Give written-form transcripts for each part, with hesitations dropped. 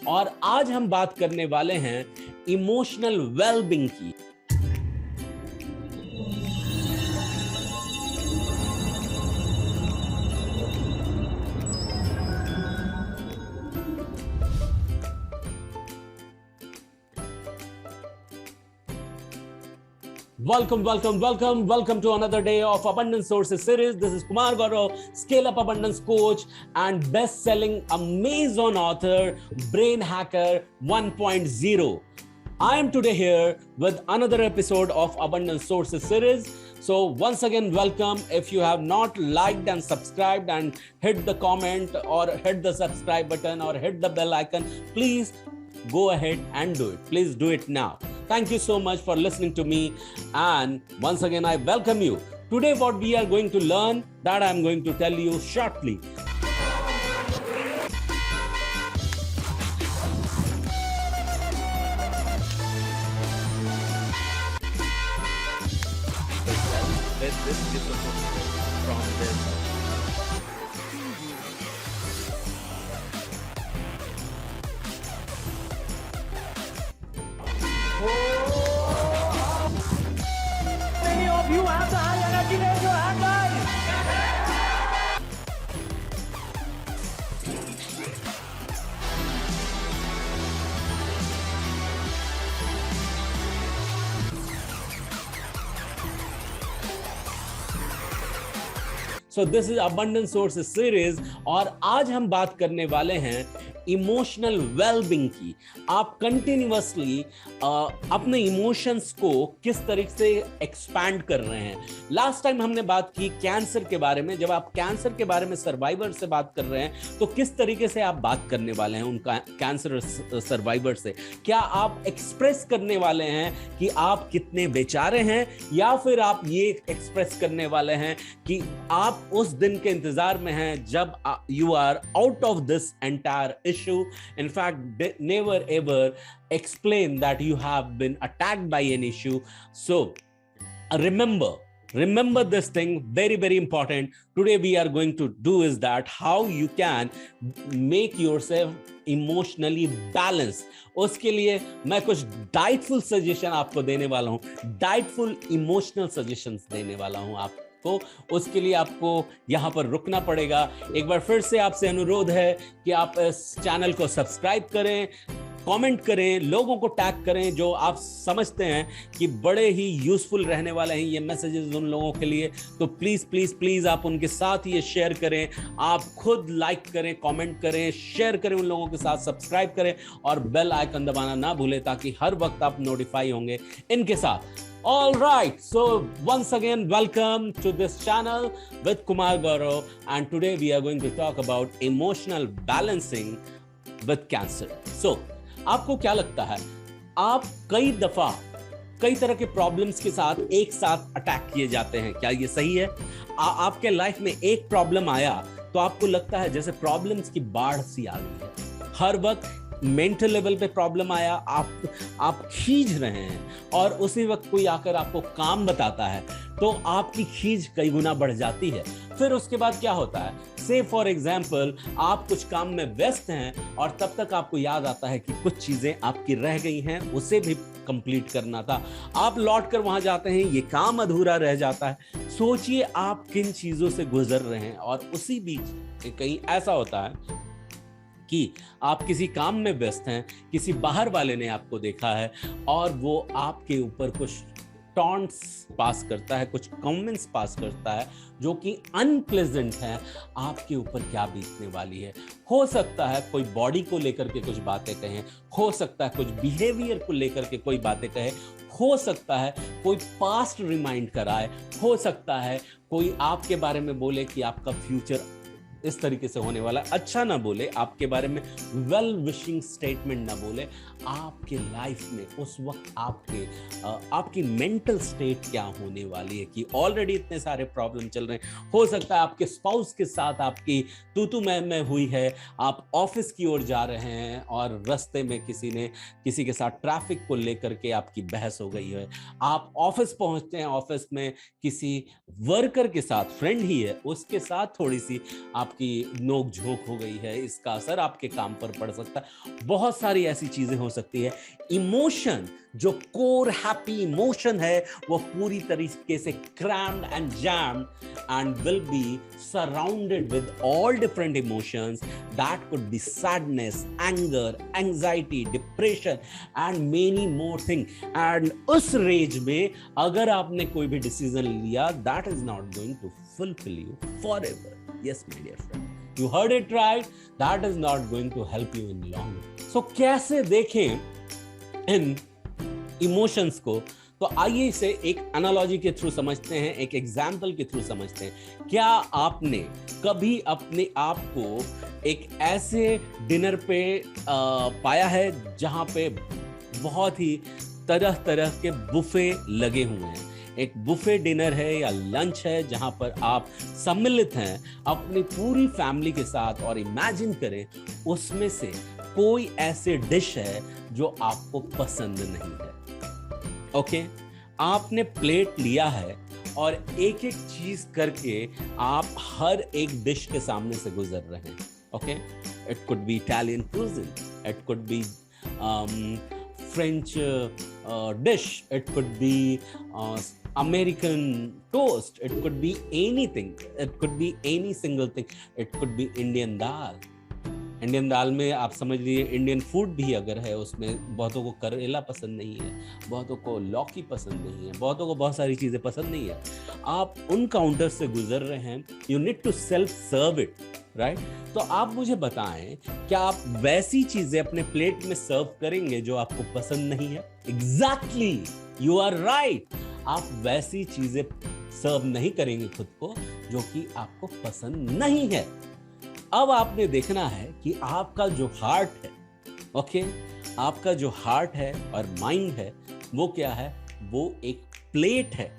और आज हम बात करने वाले हैं इमोशनल वेलबींग की। Welcome to another day of Abundance Sources series. This is Kumar Gaurav, Scale Up Abundance Coach and best-selling Amazon author, Brain Hacker 1.0. I am today here with another episode of Abundance Sources series. So once again, welcome. If you have not liked and subscribed and hit the comment or hit the subscribe button or hit the bell icon, please go ahead and do it. Please do it now. Thank you so much for listening to me. And once again, I welcome you. Today, what we are going to learn, that I'm going to tell you shortly. Many of you have the high energy, raise your hand, guys. So this is Abundance Sources series और आज हम बात करने वाले हैं emotional wellbeing की। आप continuously अपने इमोशंस को किस तरीके से एक्सपैंड कर रहे हैं। लास्ट टाइम हमने बात की कैंसर के बारे में। जब आप कैंसर के बारे में सर्वाइवर से बात कर रहे हैं तो किस तरीके से आप बात करने वाले हैं उनका कैंसर सर्वाइवर से। क्या आप एक्सप्रेस करने वाले हैं कि आप कितने बेचारे हैं, या फिर आप ये एक्सप्रेस करने वाले हैं कि आप उस दिन के इंतजार में हैं जब you are out of this entire issue. In fact, never ever explain that you have been attacked by an issue. So remember this thing, very important. Today we are going to do is that how you can make yourself emotionally balanced. उसके लिए मैं कुछ डाइटफुल suggestion आपको देने वाला हूं, डाइटफुल emotional suggestions देने वाला हूं आपको। उसके लिए आपको यहां पर रुकना पड़ेगा। एक बार फिर से आपसे अनुरोध है कि आप इस चैनल को सब्सक्राइब करें, कमेंट करें, लोगों को टैग करें जो आप समझते हैं कि बड़े ही यूजफुल रहने वाले हैं ये मैसेजेस उन लोगों के लिए। तो प्लीज आप उनके साथ ये शेयर करें। आप खुद लाइक करें, कमेंट करें, शेयर करें उन लोगों के साथ, सब्सक्राइब करें और बेल आइकन दबाना ना भूलें ताकि हर वक्त आप नोटिफाई होंगे इनके साथ। All right, so once again, welcome to this channel with Kumar Gaurav, and today we are going to talk about emotional balancing with cancer. So, आपको क्या लगता है, आप कई दफा कई तरह के प्रॉब्लम्स के साथ एक साथ अटैक किए जाते हैं, क्या ये सही है? आपके लाइफ में एक प्रॉब्लम आया तो आपको लगता है जैसे प्रॉब्लम्स की बाढ़ सी आ गई है। हर वक्त मेंटल लेवल पे प्रॉब्लम आया, आप खींच रहे हैं और उसी वक्त कोई आकर आपको काम बताता है तो आपकी खींच कई गुना बढ़ जाती है। फिर उसके बाद क्या होता है, से फॉर एग्जाम्पल आप कुछ काम में व्यस्त हैं और तब तक आपको याद आता है कि कुछ चीजें आपकी रह गई हैं, उसे भी कंप्लीट करना था। आप लौट कर वहां जाते हैं, ये काम अधूरा रह जाता है। सोचिए आप किन चीजों से गुजर रहे हैं और उसी बीच कहीं ऐसा होता है कि आप किसी काम में व्यस्त हैं, किसी बाहर वाले ने आपको देखा है और वो आपके ऊपर कुछ टॉन्ट्स पास करता है, कुछ कमेंट्स पास करता है जो कि अनप्लेजेंट है। आपके ऊपर क्या बीतने वाली है? हो सकता है कोई बॉडी को लेकर के कुछ बातें कहें, हो सकता है कुछ बिहेवियर को लेकर के कोई बातें कहे, हो सकता है कोई पास्ट रिमाइंड कराए, हो सकता है कोई आपके बारे में बोले कि आपका फ्यूचर इस तरीके से होने वाला, अच्छा ना बोले, आपके बारे में वेल विशिंग स्टेटमेंट ना बोले। आपके लाइफ में उस वक्त आपकी मेंटल स्टेट क्या होने वाली है कि ऑलरेडी इतने सारे प्रॉब्लम चल रहे हैं। हो सकता है आपके स्पाउस के साथ आपकी तू मैं हुई है, आप ऑफिस की ओर जा रहे हैं और रास्ते में किसी के साथ ट्रैफिक को लेकर के आपकी बहस हो गई है। आप ऑफिस पहुंचते हैं, ऑफिस में किसी वर्कर के साथ, फ्रेंड ही है, उसके साथ थोड़ी सी आप आपकी नोक झोंक हो गई है, इसका असर आपके काम पर पड़ सकता है। बहुत सारी ऐसी चीजें हो सकती है। इमोशन, जो कोर हैप्पी इमोशन है, वो पूरी तरीके से crammed and jammed and will be surrounded with all different emotions that could be sadness, anger, anxiety, depression and many more things. And उस रेज में अगर आपने कोई भी डिसीजन लिया, that is not going to fulfill you forever. Yes, my dear friend, you heard it right. That is not going to help you in long run. So कैसे देखें इन emotions को? तो आइए इसे एक एनालॉजी के थ्रू समझते हैं, एक एग्जाम्पल के थ्रू समझते हैं। क्या आपने कभी अपने आप को एक ऐसे डिनर पे पाया है जहां पे बहुत ही तरह तरह के बुफे लगे हुए हैं? एक बुफे डिनर है या लंच है जहां पर आप सम्मिलित हैं अपनी पूरी फैमिली के साथ, और इमेजिन करें उसमें से कोई ऐसे डिश है जो आपको पसंद नहीं है। ओके, आपने प्लेट लिया है और एक एक चीज करके आप हर एक डिश के सामने से गुजर रहे हैं। Okay, it could be Italian cuisine, it could be French dish, it could be American toast, it could be anything, it could be any single thing, it could be Indian dal. Indian दाल में आप समझ लीजिए Indian food भी अगर है, उसमें बहुतों को करेला पसंद नहीं है, बहुतों को लौकी पसंद नहीं है, बहुतों को बहुत सारी चीजें पसंद नहीं है। आप उन काउंटर से गुजर रहे हैं, you need to self serve it, right? तो आप मुझे बताएं, क्या आप वैसी चीजें अपने प्लेट में सर्व करेंगे जो आपको पसंद नहीं है? Exactly, you are right. आप वैसी चीजें सर्व नहीं करेंगे खुद को जो कि आपको पसंद नहीं है। अब आपने देखना है कि आपका जो हार्ट है, ओके, आपका जो हार्ट है और माइंड है, वो क्या है? वो एक प्लेट है,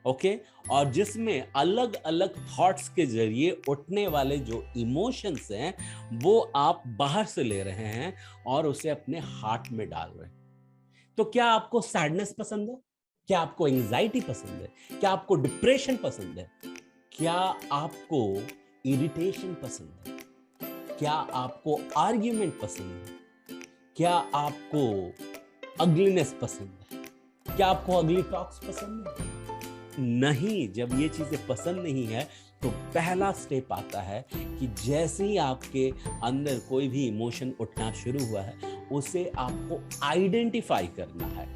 ओके, और जिसमें अलग अलग थॉट्स के जरिए उठने वाले जो इमोशंस हैं वो आप बाहर से ले रहे हैं और उसे अपने हार्ट में डाल रहे हैं। तो क्या आपको सैडनेस पसंद है? क्या आपको एंजाइटी पसंद है? क्या आपको डिप्रेशन पसंद है? क्या आपको इरिटेशन पसंद है? क्या आपको आर्ग्यूमेंट पसंद है? क्या आपको अगलीनेस पसंद है? क्या आपको अगली टॉक्स पसंद है? नहीं। जब ये चीजें पसंद नहीं है तो पहला स्टेप आता है कि जैसे ही आपके अंदर कोई भी इमोशन उठना शुरू हुआ है, उसे आपको आइडेंटिफाई करना है।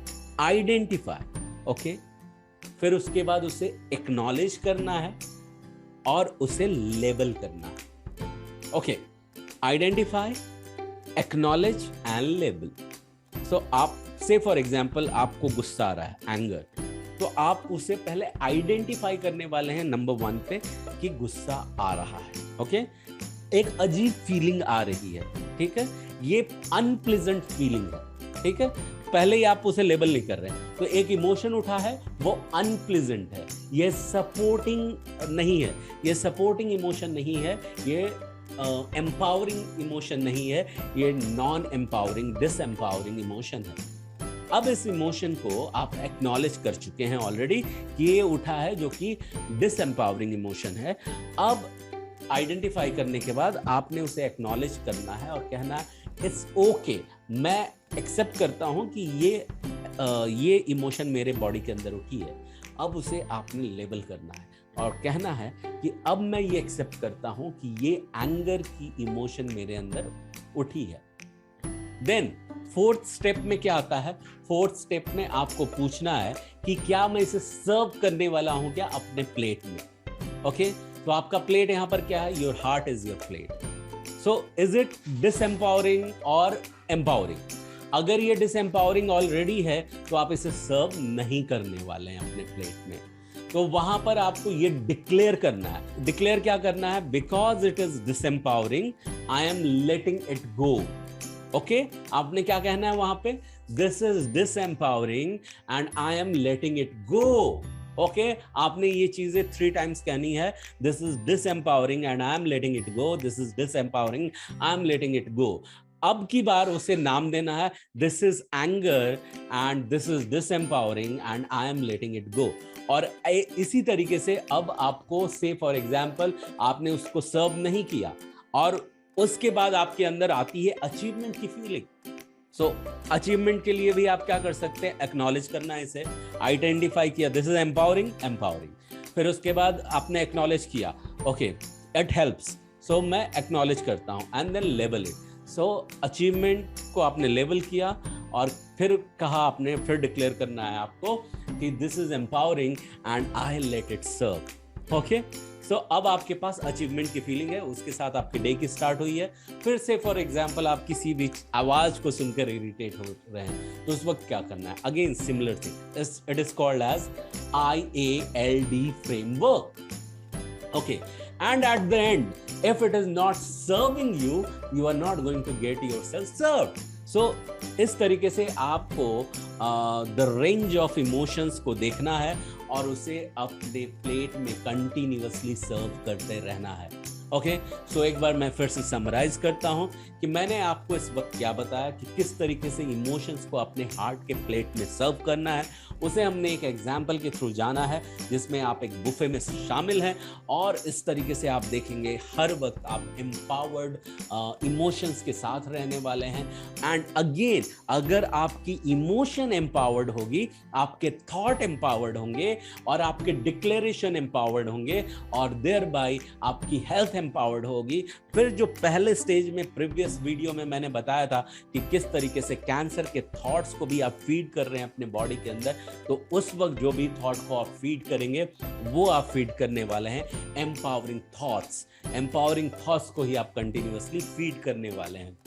आइडेंटिफाई, ओके, फिर उसके बाद उसे एक्नॉलेज करना है और उसे लेबल करना है। Okay, identify, acknowledge and label. So आप से फॉर एग्जाम्पल आपको गुस्सा आ रहा है, एंगर, तो आप उसे पहले आइडेंटिफाई करने वाले हैं नंबर 1 पे कि गुस्सा आ रहा है। ओके, एक अजीब फीलिंग आ रही है, ठीक है, ये अनप्लीजेंट फीलिंग है, ठीक है, पहले ही आप उसे लेबल नहीं कर रहे हैं, तो एक इमोशन उठा है वो अनप्लीजेंट है, ये सपोर्टिंग नहीं है, ये सपोर्टिंग इमोशन नहीं है, ये एम्पावरिंग इमोशन नहीं है, ये नॉन एम्पावरिंग, डिसएम्पावरिंग इमोशन है। अब इस इमोशन को आप एक्नॉलेज कर चुके हैं ऑलरेडी कि ये उठा है जो कि डिसएम्पावरिंग इमोशन है। अब आइडेंटिफाई करने के बाद आपने उसे एक्नॉलेज करना है और कहना है इट्स ओके, मैं एक्सेप्ट करता हूं कि ये इमोशन मेरे बॉडी के अंदर उठी है। अब उसे आपने लेबल करना है और कहना है कि अब मैं ये एक्सेप्ट करता हूं कि ये एंगर की इमोशन मेरे अंदर उठी है। देन 4th स्टेप में क्या आता है? 4th स्टेप में आपको पूछना है कि क्या मैं इसे सर्व करने वाला हूं क्या अपने प्लेट में? ओके, तो आपका प्लेट यहां पर क्या है? Your heart is your plate. So is it disempowering और एम्पावरिंग? अगर ये डिसएम्पावरिंग ऑलरेडी है तो आप इसे सर्व नहीं करने वाले हैं अपने प्लेट में। तो वहां पर आपको ये डिक्लेयर करना है। डिक्लेयर क्या करना है? Because it is disempowering, I am letting it go. Okay, आपने क्या कहना है वहां पे? This is disempowering and I am letting it go. Okay, आपने ये चीजें 3 टाइम्स कहनी है। This is disempowering and I am letting it go, this is disempowering, I am letting it go. अब की बार उसे नाम देना है, this is anger and this is disempowering and I am letting it गो। और इसी तरीके से अब आपको से फॉर एग्जाम्पल आपने उसको सर्व नहीं किया और उसके बाद आपके अंदर आती है अचीवमेंट की फीलिंग। सो अचीवमेंट के लिए भी आप क्या कर सकते हैं, एक्नॉलेज करना है इसे, आइडेंटिफाई किया दिस इज एम्पावरिंग, फिर उसके बाद आपने एक्नॉलेज किया ओके इट हेल्प्स, सो मैं एक्नॉलेज करता हूं and then level it. So achievement को आपने लेवल किया और फिर कहा आपने, फिर डिक्लेयर करना है आपको कि this is empowering and I let it serve. Okay, so अब आपके पास अचीवमेंट की फीलिंग है, उसके साथ आपकी डे की स्टार्ट हुई है। फिर से फॉर एग्जांपल आप किसी भी आवाज को सुनकर इरिटेट हो रहे हैं तो उस वक्त क्या करना है, again similar thing, it is called as IALD framework. Okay, and at the end if it is not serving you, you are not going to get yourself served. So इस तरीके से आपको द रेंज ऑफ इमोशंस को देखना है और उसे अपने प्लेट में कंटिन्यूअसली सर्व करते रहना है। ओके, सो एक बार मैं फिर से समराइज करता हूं कि मैंने आपको इस वक्त क्या बताया कि किस तरीके से इमोशंस को अपने हार्ट के प्लेट में सर्व करना है। उसे हमने एक एग्जाम्पल के थ्रू जाना है जिसमें आप एक बुफे में शामिल हैं और इस तरीके से आप देखेंगे हर वक्त आप एम्पावर्ड इमोशंस के साथ रहने वाले हैं। एंड अगेन अगर आपकी इमोशन एम्पावर्ड होगी, आपके थॉट एम्पावर्ड होंगे और आपके डिक्लेरेशन एम्पावर्ड होंगे और देयर बाय आपकी हेल्थ एम्पावर्ड होगी। फिर जो पहले स्टेज में प्रीवियस वीडियो में मैंने बताया था कि किस तरीके से कैंसर के थॉट्स को भी आप फीड कर रहे हैं अपने बॉडी के अंदर, तो उस वक्त जो भी थॉट को आप फीड करेंगे वो आप फीड करने वाले हैं एम्पावरिंग थॉट्स। एम्पावरिंग थॉट्स को ही आप कंटिन्यूअसली फीड करने वाले हैं।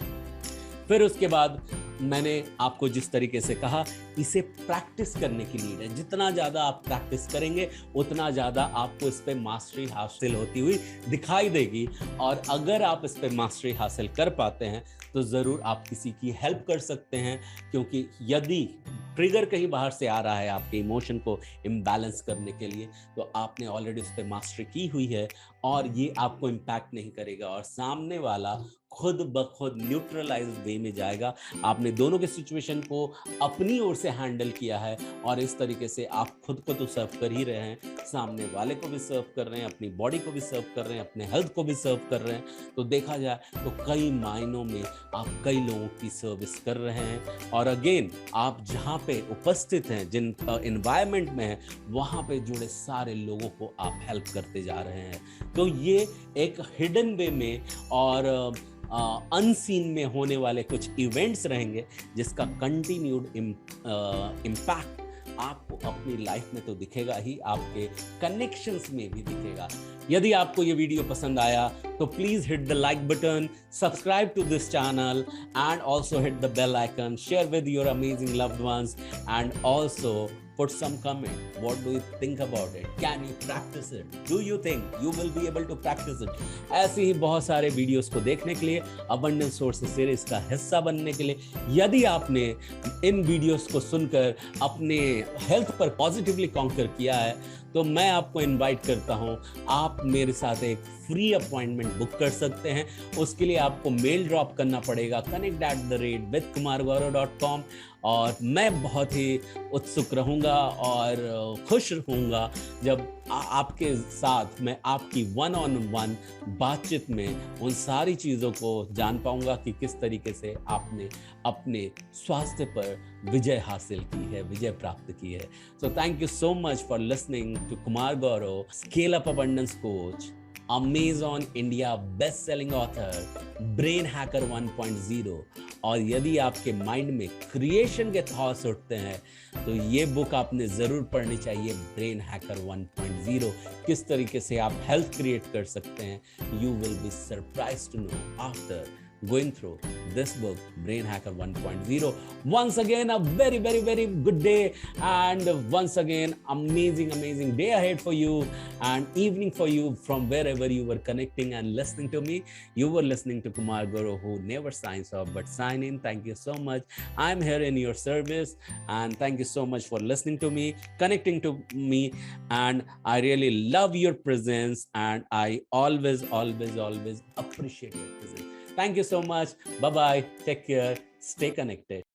फिर उसके बाद मैंने आपको जिस तरीके से कहा, इसे प्रैक्टिस करने की नीड है। जितना ज़्यादा आप प्रैक्टिस करेंगे उतना ज़्यादा आपको इस पे मास्टरी हासिल होती हुई दिखाई देगी। और अगर आप इस पे मास्टरी हासिल कर पाते हैं तो ज़रूर आप किसी की हेल्प कर सकते हैं, क्योंकि यदि ट्रिगर कहीं बाहर से आ रहा है आपके इमोशन को इम्बैलेंस करने के लिए, तो आपने ऑलरेडी उस पर मास्टरी की हुई है और ये आपको इम्पैक्ट नहीं करेगा और सामने वाला खुद ब खुद न्यूट्रलाइज वे में जाएगा। आपने दोनों के सिचुएशन को अपनी ओर से हैंडल किया है और इस तरीके से आप खुद को तो सर्व कर ही रहे हैं, सामने वाले को भी सर्व कर रहे हैं, अपनी बॉडी को भी सर्व कर रहे हैं, अपने हेल्थ को भी सर्व कर रहे हैं। तो देखा जाए तो कई मायनों में आप कई लोगों की सर्विस कर रहे हैं। और अगेन आप जहाँ पे उपस्थित हैं, जिन एनवायरनमेंट में हैं, वहाँ पे जुड़े सारे लोगों को आप हेल्प करते जा रहे हैं। तो ये एक हिडन वे में और अनसीन में होने वाले कुछ इवेंट्स रहेंगे जिसका कंटिन्यूड इम्पैक्ट आपको अपनी लाइफ में तो दिखेगा ही, आपके कनेक्शंस में भी दिखेगा। यदि आपको ये वीडियो पसंद आया तो please hit the like button, subscribe to this channel and also hit the bell icon, share with your amazing loved ones and also put some comment. What do you think about it? Can you practice it? Do you think you will be able to practice it? ऐसे ही बहुत सारे videos को देखने के लिए, Abundance Sources series का हिस्सा बनने के लिए, यदि आपने इन वीडियोस को सुनकर अपने हेल्थ पर पॉजिटिवली कॉन्कर किया है तो मैं आपको इनवाइट करता हूं, आप मेरे साथ एक फ्री अपॉइंटमेंट बुक कर सकते हैं। उसके लिए आपको मेल ड्रॉप करना पड़ेगा connect@withkumargaurav.com और मैं बहुत ही उत्सुक रहूंगा और खुश रहूंगा जब आपके साथ मैं आपकी one-on-one बातचीत में उन सारी चीज़ों को जान पाऊंगा कि किस तरीके से आपने अपने स्वास्थ्य पर विजय हासिल की है, विजय प्राप्त की है। So thank you so much for listening to Kumar Gaurav, scale up abundance coach, Amazon India best selling author, brain hacker 1.0। और यदि आपके माइंड में क्रिएशन के थॉट्स उठते हैं तो ये बुक आपने जरूर पढ़नी चाहिए, ब्रेन हैकर 1.0। किस तरीके से आप हेल्थ क्रिएट कर सकते हैं, you will be surprised to know after going through this book, Brain Hacker 1.0. Once again, a very, very, very good day, and once again, amazing day ahead for you, and evening for you from wherever you were connecting and listening to me. You were listening to Kumar Guru, who never signs off but sign in. Thank you so much. I'm here in your service, and thank you so much for listening to me, connecting to me, and I really love your presence, and I always appreciate your presence. Thank you so much. Bye-bye. Take care. Stay connected.